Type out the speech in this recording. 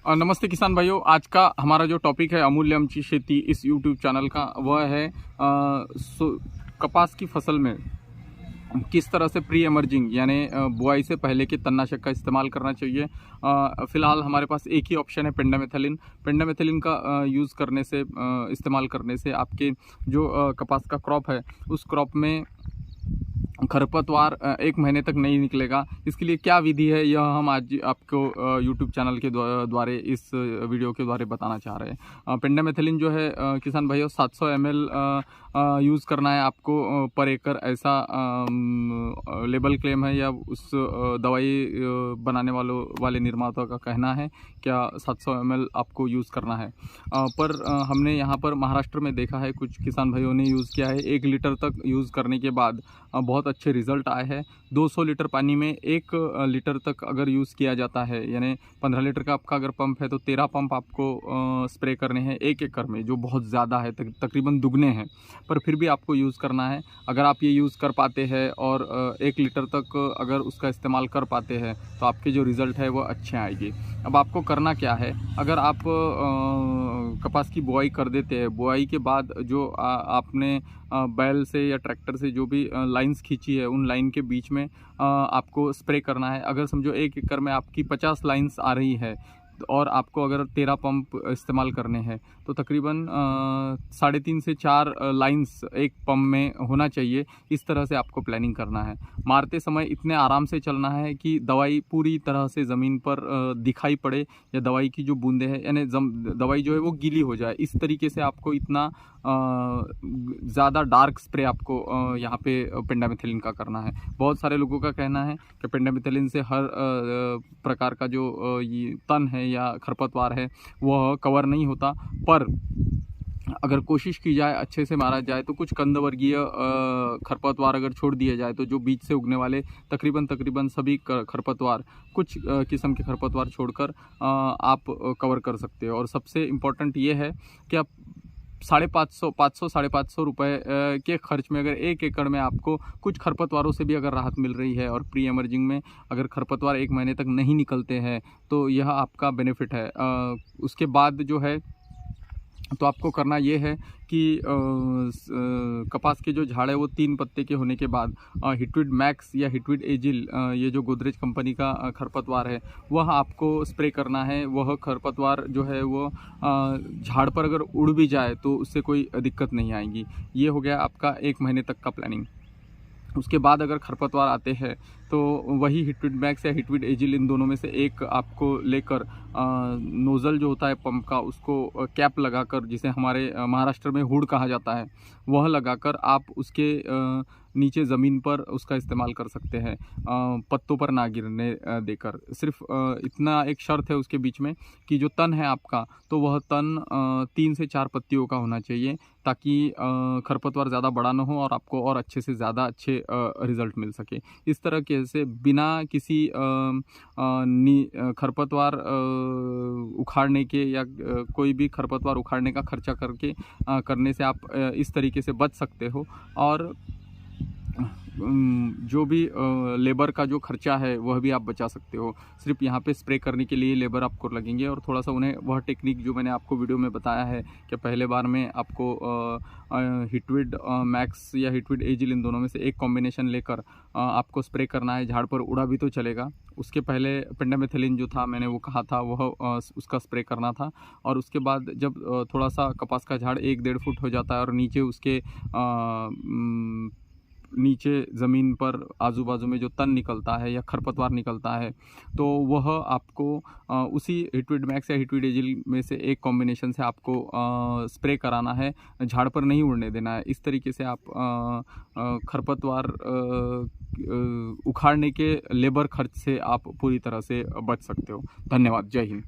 नमस्ते किसान भाइयों। आज का हमारा जो टॉपिक है अमूल्य आमची खेती इस यूट्यूब चैनल का, वह है कपास की फसल में किस तरह से प्री एमर्जिंग यानी बुआई से पहले के तणनाशक का इस्तेमाल करना चाहिए। फ़िलहाल हमारे पास एक ही ऑप्शन है पेंडामेथलिन। पेंडामेथलिन का यूज़ करने से इस्तेमाल करने से आपके जो कपास का क्रॉप है उस क्रॉप में खरपतवार 1 महीने तक नहीं निकलेगा। इसके लिए क्या विधि है, यह हम आज आपको यूट्यूब चैनल के द्वारा इस वीडियो के द्वारा बताना चाह रहे हैं। पेंडामेथलिन जो है किसान भाइयों 700 ml यूज़ करना है आपको पर एकड़, ऐसा लेबल क्लेम है या उस दवाई बनाने वाले निर्माता का कहना है। क्या 700 ml आपको यूज़ करना है, पर हमने यहाँ पर महाराष्ट्र में देखा है, कुछ किसान भाइयों ने यूज़ किया है। 1 लीटर तक यूज़ करने के बाद बहुत अच्छे रिजल्ट आए हैं। 200 लीटर पानी में 1 लीटर तक अगर यूज़ किया जाता है, यानी 15 लीटर का आपका अगर पंप है तो 13 पंप आपको स्प्रे करने हैं 1 एकड़ में, जो बहुत ज़्यादा है, तकरीबन दुगने हैं, पर फिर भी आपको यूज़ करना है। अगर आप ये यूज़ कर पाते हैं और 1 लीटर तक अगर उसका इस्तेमाल कर पाते हैं तो आपके जो रिज़ल्ट है वो अच्छे आएंगे। अब आपको करना क्या है, अगर आप कपास की बुआई कर देते हैं, बुआई के बाद जो आपने बैल से या ट्रैक्टर से जो भी लाइंस खींची है, उन लाइन के बीच में आपको स्प्रे करना है। अगर समझो 1 एकड़ में आपकी 50 लाइंस आ रही है और आपको अगर 13 पंप इस्तेमाल करने हैं तो तकरीबन 3.5 से 4 लाइंस एक पंप में होना चाहिए। इस तरह से आपको प्लानिंग करना है। मारते समय इतने आराम से चलना है कि दवाई पूरी तरह से ज़मीन पर दिखाई पड़े, या दवाई की जो बूंदें हैं यानी दवाई जो है वो गीली हो जाए। इस तरीके से आपको इतना ज़्यादा डार्क स्प्रे आपको यहाँ पे पेंडामेथलिन का करना है। बहुत सारे लोगों का कहना है कि पेंडामेथलिन से हर प्रकार का जो ये तन है या खरपतवार है वह कवर नहीं होता, पर अगर कोशिश की जाए, अच्छे से मारा जाए तो कुछ कंदवर्गीय खरपतवार अगर छोड़ दिए जाए तो जो बीज से उगने वाले तकरीबन सभी खरपतवार, कुछ किस्म के खरपतवार छोड़कर आप कवर कर सकते हो। और सबसे इम्पोर्टेंट ये है कि आप 550 रुपये के खर्च में अगर 1 एकड़ में आपको कुछ खरपतवारों से भी अगर राहत मिल रही है और प्री एमर्जिंग में अगर खरपतवार 1 महीने तक नहीं निकलते हैं तो यह आपका बेनिफिट है। उसके बाद जो है तो आपको करना ये है कि कपास के जो झाड़ है वो 3 पत्ते के होने के बाद हिटवीड मैक्स या हिटवीड एजिल, ये जो गोदरेज कंपनी का खरपतवार है, वह आपको स्प्रे करना है। वह खरपतवार जो है वो झाड़ पर अगर उड़ भी जाए तो उससे कोई दिक्कत नहीं आएगी। ये हो गया आपका 1 महीने तक का प्लानिंग। उसके बाद अगर खरपतवार आते हैं तो वही हिटवीड मैक्स या हिटवीड एजिल, इन दोनों में से एक आपको लेकर नोज़ल जो होता है पंप का, उसको कैप लगाकर, जिसे हमारे महाराष्ट्र में हुड कहा जाता है, वह लगाकर आप उसके नीचे ज़मीन पर उसका इस्तेमाल कर सकते हैं, पत्तों पर ना गिरने देकर। सिर्फ इतना एक शर्त है उसके बीच में कि जो तन है आपका, तो वह तन 3 से 4 पत्तियों का होना चाहिए, ताकि खरपतवार ज़्यादा बड़ा ना हो और आपको और अच्छे से ज़्यादा अच्छे रिज़ल्ट मिल सके। इस तरह के से बिना किसी खरपतवार उखाड़ने के या कोई भी खरपतवार उखाड़ने का खर्चा करके करने से आप इस तरीके से बच सकते हो। और जो भी लेबर का जो खर्चा है वह भी आप बचा सकते हो। सिर्फ यहाँ पे स्प्रे करने के लिए लेबर आपको लगेंगे, और थोड़ा सा उन्हें वह टेक्निक जो मैंने आपको वीडियो में बताया है कि पहले बार में आपको हिटवीड मैक्स या हिटवीड एजिल, इन दोनों में से एक कॉम्बिनेशन लेकर आपको स्प्रे करना है। झाड़ पर उड़ा भी तो चलेगा। उसके पहले पेंडामेथलिन जो था, मैंने वो कहा था, वह उसका स्प्रे करना था। और उसके बाद जब थोड़ा सा कपास का झाड़ 1-1.5 फुट हो जाता है और नीचे उसके नीचे ज़मीन पर आजू बाजू में जो तन निकलता है या खरपतवार निकलता है, तो वह आपको उसी हिटवीड मैक्स या हिटवीड एजिल में से एक कॉम्बिनेशन से आपको स्प्रे कराना है, झाड़ पर नहीं उड़ने देना है। इस तरीके से आप खरपतवार उखाड़ने के लेबर खर्च से आप पूरी तरह से बच सकते हो। धन्यवाद। जय हिंद।